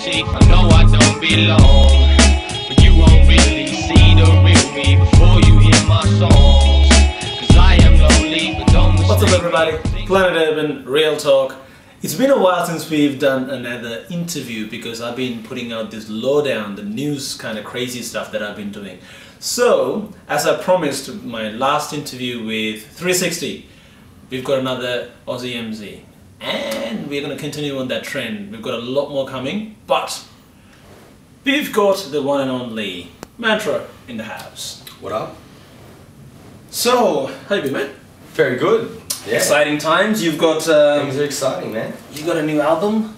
See, I know I don't belong, but you won't really see the real me before you hear my songs. Cause I am lonely, but don't mistake. What's up everybody? Planet Urban, Real Talk. It's been a while since we've done another interview because I've been putting out this lowdown, the news kind of crazy stuff that I've been doing. So, as I promised my last interview with 360, we've got another Aussie MZ. And we're going to continue on that trend. We've got a lot more coming, but we've got the one and only Mantra in the house. What up? So, how you been, man? Very good. Yeah. Exciting times. You've got Things are exciting, man. you got a new album.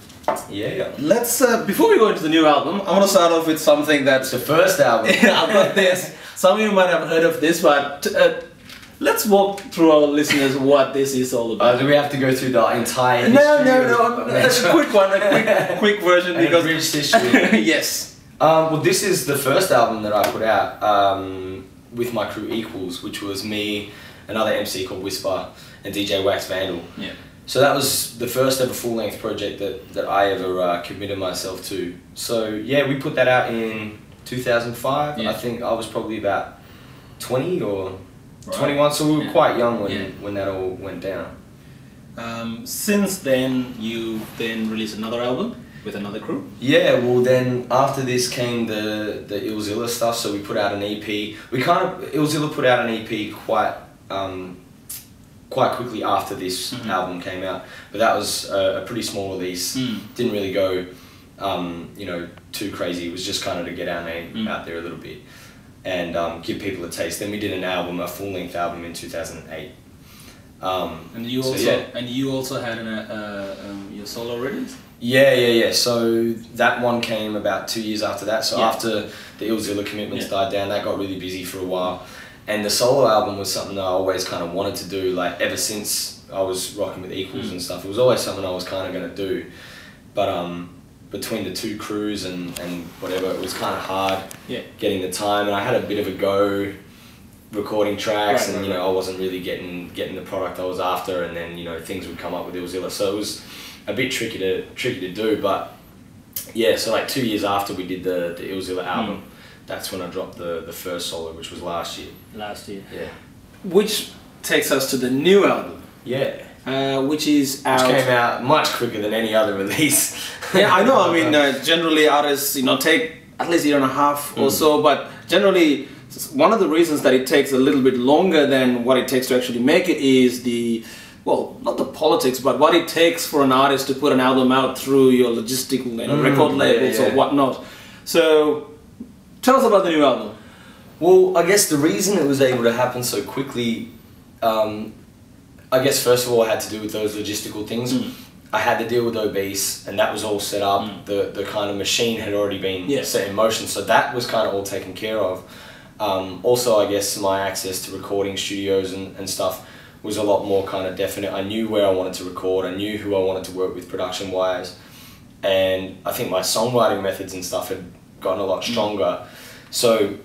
Yeah. Let's before we go into the new album, I want to start off with something that's The first album. I've got this. Some of you might have heard of this, but let's walk through our listeners what this is all about. Do we have to go through the entire history? No. That's a quick one, a quick version And because abridged history. yes. Well, this is the first album that I put out with my crew Equals, which was me, another MC called Whisper, and DJ Wax Vandal. Yeah. So that was the first ever full-length project that I ever committed myself to. So yeah, we put that out in 2005. Yeah. I think I was probably about 20 or Right. 21, so we were quite young when, Yeah. when that all went down. Since then, you then released another album with another crew. Yeah, well then after this came the Illzilla stuff, so we put out an EP. Illzilla put out an EP quite quickly after this album came out, but that was a pretty small release. Didn't really go too crazy. It was just kind of to get our name out there a little bit and give people a taste. Then we did an album, a full-length album in 2008. And you also you also had your solo release. Yeah. So that one came about 2 years after that. So Yeah. after the Illzilla commitments died down, that got really busy for a while. And the solo album was something that I always kind of wanted to do, like ever since I was rocking with Equals and stuff. It was always something I was kind of going to do. But between the two crews and whatever, it was kind of hard getting the time. And I had a bit of a go recording tracks, and I wasn't really getting the product I was after. And then things would come up with Illzilla, so it was a bit tricky to do. But yeah, so like 2 years after we did the Illzilla album, that's when I dropped the first solo, which was last year. Yeah. Which takes us to the new album. Yeah. Which is out. Which came out much quicker than any other release. Yeah, I know. I mean, generally artists, take at least a year and a half or so. But generally, one of the reasons that it takes a little bit longer than what it takes to actually make it is not the politics, but what it takes for an artist to put an album out through your logistical record labels or whatnot. So, tell us about the new album. Well, I guess the reason it was able to happen so quickly, I guess first of all, it had to do with those logistical things. I had to deal with Obese, and that was all set up. The kind of machine had already been set in motion, so that was kind of all taken care of. Also, I guess my access to recording studios and stuff was a lot more kind of definite. I knew where I wanted to record, I knew who I wanted to work with production-wise, and I think my songwriting methods and stuff had gotten a lot stronger. So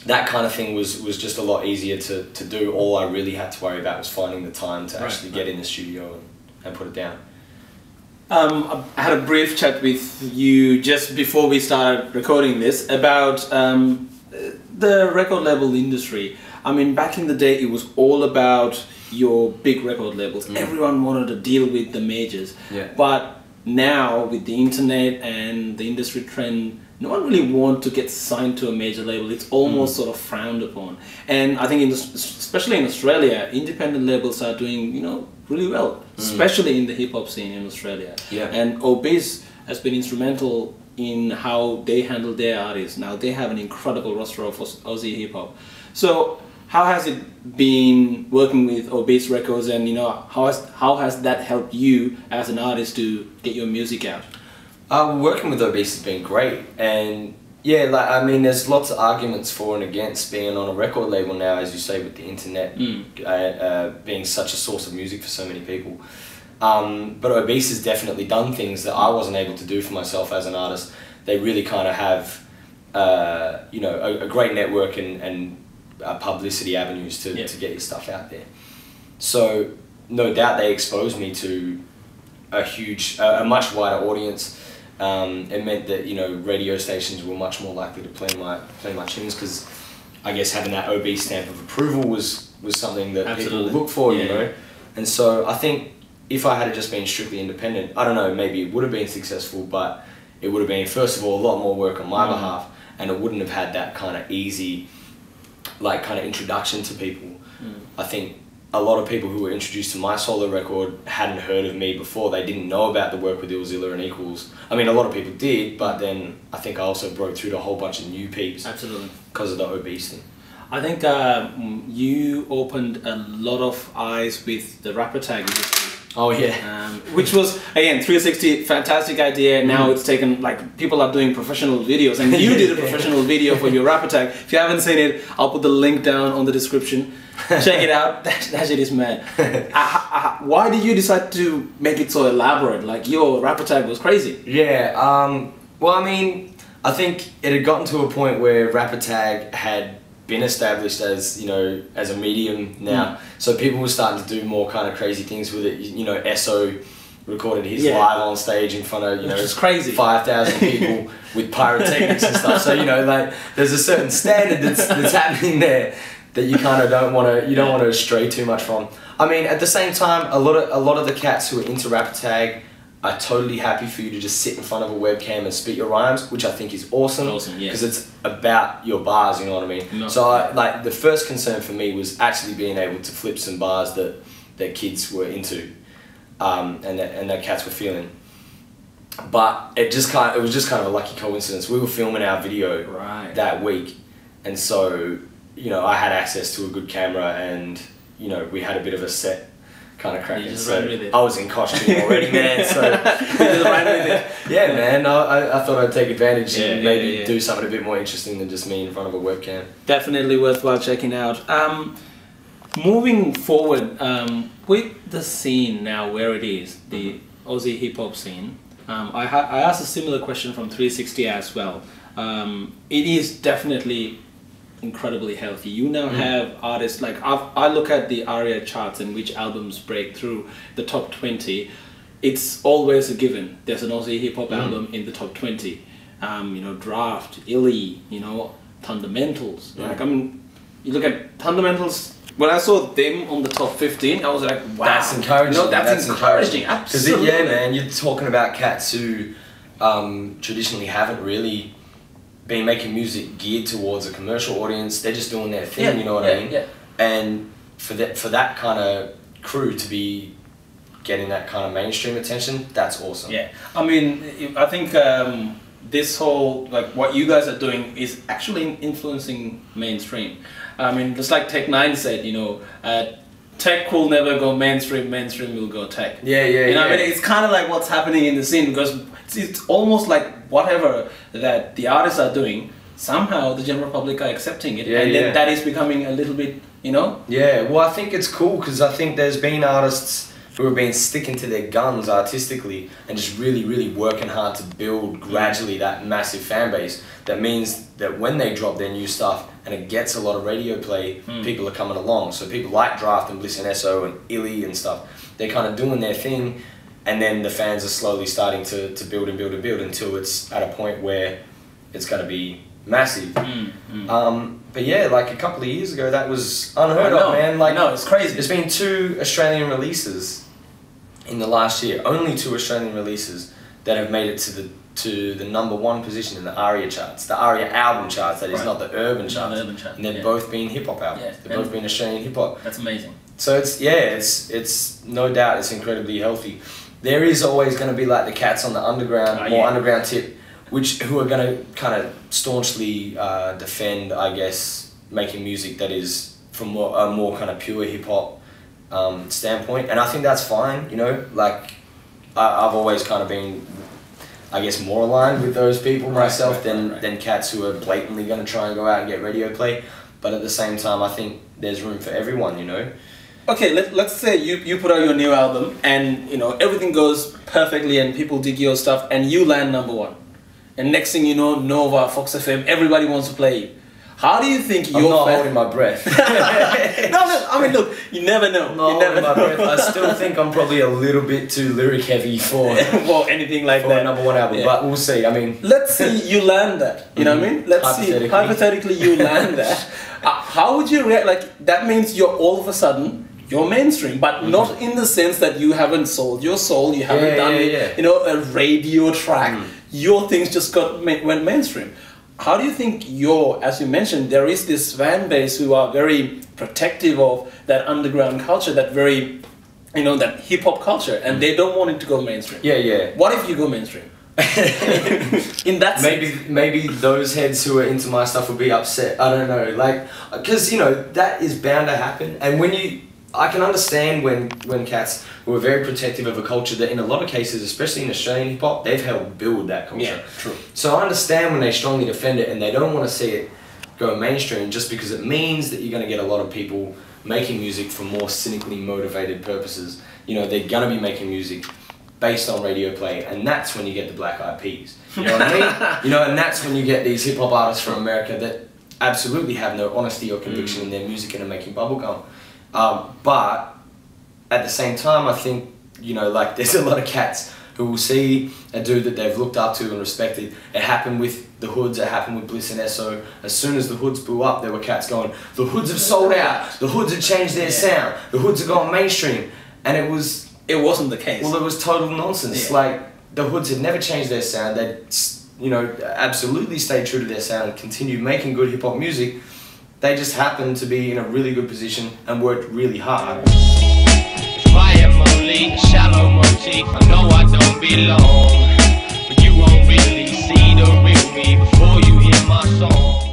that kind of thing was just a lot easier to do. All I really had to worry about was finding the time to actually get in the studio and put it down. I had a brief chat with you just before we started recording this about the record label industry. I mean, back in the day, it was all about your big record labels. Everyone wanted to deal with the majors. Yeah. But now, with the internet and the industry trend, no one really wants to get signed to a major label. It's almost sort of frowned upon. And I think, especially in Australia, independent labels are doing, really well, especially in the hip-hop scene in Australia. Yeah. And Obese has been instrumental in how they handle their artists. Now they have an incredible roster of Aussie hip-hop. So how has it been working with Obese Records, and how has that helped you as an artist to get your music out? Working with Obese has been great, and yeah, there's lots of arguments for and against being on a record label now, as you say, with the internet being such a source of music for so many people. But Obese has definitely done things that I wasn't able to do for myself as an artist. They really kind of have, a great network and publicity avenues to get your stuff out there. So no doubt they exposed me to a much wider audience, It meant that, you know, radio stations were much more likely to play my tunes, because I guess having that Obese stamp of approval was something that people look for, you know. And so I think if I had just been strictly independent, I don't know, maybe it would have been successful, but it would have been, first of all, a lot more work on my behalf, and it wouldn't have had that kind of easy, like, kind of introduction to people. I think a lot of people who were introduced to my solo record hadn't heard of me before. They didn't know about the work with Illzilla and Equals. I mean, a lot of people did, but then I think I also broke through to a whole bunch of new peeps. Absolutely. Because of the Obese thing. I think you opened a lot of eyes with the rapper tag industry. Oh yeah. Which was, again, 360, fantastic idea. Now it's taken, like, people are doing professional videos, and you did a professional video for your rapper tag. If you haven't seen it, I'll put the link down on the description. Check it out. That shit is mad. Why did you decide to make it so elaborate? Like, your rapper tag was crazy. Yeah. Well, I mean, I think it had gotten to a point where rapper tag had been established as, you know, as a medium now. So people were starting to do more kind of crazy things with it. You know, SO recorded his live on stage in front of, you know, it's crazy, 5,000 people with pyrotechnics and stuff. So, you know, like, there's a certain standard that's happening there that you kind of don't want to stray too much from. I mean, at the same time, a lot of the cats who are into rapper tag are totally happy for you to just sit in front of a webcam and spit your rhymes, which I think is awesome. Because it's about your bars, you know what I mean? So like, the first concern for me was actually being able to flip some bars that kids were into, and that cats were feeling. But it was just kind of a lucky coincidence. We were filming our video that week, and so, you know, I had access to a good camera, and, you know, we had a bit of a set kind of cracking. So I was in costume already, man. So yeah, man. I thought I'd take advantage and maybe do something a bit more interesting than just me in front of a webcam. Definitely worthwhile checking out. Moving forward, with the scene now where it is, the Aussie hip hop scene, I asked a similar question from 360 as well. It is definitely incredibly healthy. You now have artists like, I look at the ARIA charts and which albums break through the top 20. It's always a given. There's an Aussie hip hop album in the top 20. You know, Draft, Illy, you know, Fundamentals. Like, I mean, you look at Fundamentals. When I saw them on the top 15, I was like, wow, that's encouraging. No, that's encouraging. Absolutely. Yeah, man. You're talking about cats who traditionally haven't really been making music geared towards a commercial audience. They're just doing their thing, you know what I mean? And for that kind of crew to be getting that kind of mainstream attention, that's awesome. Yeah, I mean, I think this whole, like, what you guys are doing is actually influencing mainstream. I mean, just like Tech 9 said, you know, tech will never go mainstream, mainstream will go tech. You know, I mean, it's kind of like what's happening in the scene, because it's almost like whatever that the artists are doing, somehow the general public are accepting it, and then that is becoming a little bit, you know? Yeah, well, I think it's cool, because I think there's been artists who have been sticking to their guns artistically and just really, really working hard to build gradually that massive fan base. That means that when they drop their new stuff and it gets a lot of radio play, people are coming along. So people like Draft and Bliss and SO and Illy and stuff, they're kind of doing their thing, and then the fans are slowly starting to build and build and build until it's at a point where it's going to be massive. But yeah, like a couple of years ago, that was unheard of, man. Like, no, it's crazy. There's been 2 Australian releases in the last year, only 2 Australian releases that have made it to the #1 position in the ARIA charts, the ARIA album charts. That is not the urban charts. And they've both been hip hop albums. They've both been Australian hip hop. That's amazing. So it's no doubt it's incredibly healthy. There is always going to be like the cats on the underground, more underground tip, who are going to kind of staunchly defend, I guess, making music that is from a more kind of pure hip hop standpoint, and I think that's fine. You know, like, I've always kind of been, I guess, more aligned with those people myself than cats who are blatantly going to try and go out and get radio play. But at the same time, I think there's room for everyone, you know. Okay, let's say you put out your new album, and, you know, everything goes perfectly and people dig your stuff, and you land #1. And next thing you know, Nova, Fox FM, everybody wants to play you. How do you think I'm your not holding my breath. No, I mean, look, you never know. I'm not You never holding my know. breath. I still think I'm probably a little bit too lyric heavy for Well, anything like a that. number one album, Yeah. but we'll see. I mean, Let's see you land that. You know what I mean? Let's see. Hypothetically, you land that. How would you react? Like, that means you're all of a sudden, you're mainstream, but not in the sense that you haven't sold your soul, you haven't done, you know, a radio track. Your things just went mainstream. How do you think as you mentioned, there is this fan base who are very protective of that underground culture, that very, you know, that hip hop culture, and they don't want it to go mainstream. yeah, yeah. What if you go mainstream? In that sense. Maybe those heads who are into my stuff will be upset. I don't know, like, because you know that is bound to happen. And I can understand when cats who are very protective of a culture that in a lot of cases, especially in Australian hip hop, they've helped build that culture. Yeah, true. So I understand when they strongly defend it and they don't want to see it go mainstream, just because it means that you're going to get a lot of people making music for more cynically motivated purposes. You know, they're going to be making music based on radio play, and that's when you get the Black Eyed Peas. You know what I mean? You know, and that's when you get these hip hop artists from America that absolutely have no honesty or conviction in their music and are making bubblegum. But at the same time, I think, you know, like, there's a lot of cats who will see a dude that they've looked up to and respected. It happened with the Hoods, it happened with Bliss and Esso. As soon as the Hoods blew up, there were cats going, the Hoods have sold out, the Hoods have changed their sound, the Hoods have gone mainstream. And it wasn't the case. Well, it was total nonsense. Yeah. Like, the Hoods had never changed their sound. They'd, you know, absolutely stayed true to their sound and continued making good hip hop music. They just happened to be in a really good position and worked really hard. If I am only a shallow motif, I know I don't belong, but you won't really see the real me before you hear my song.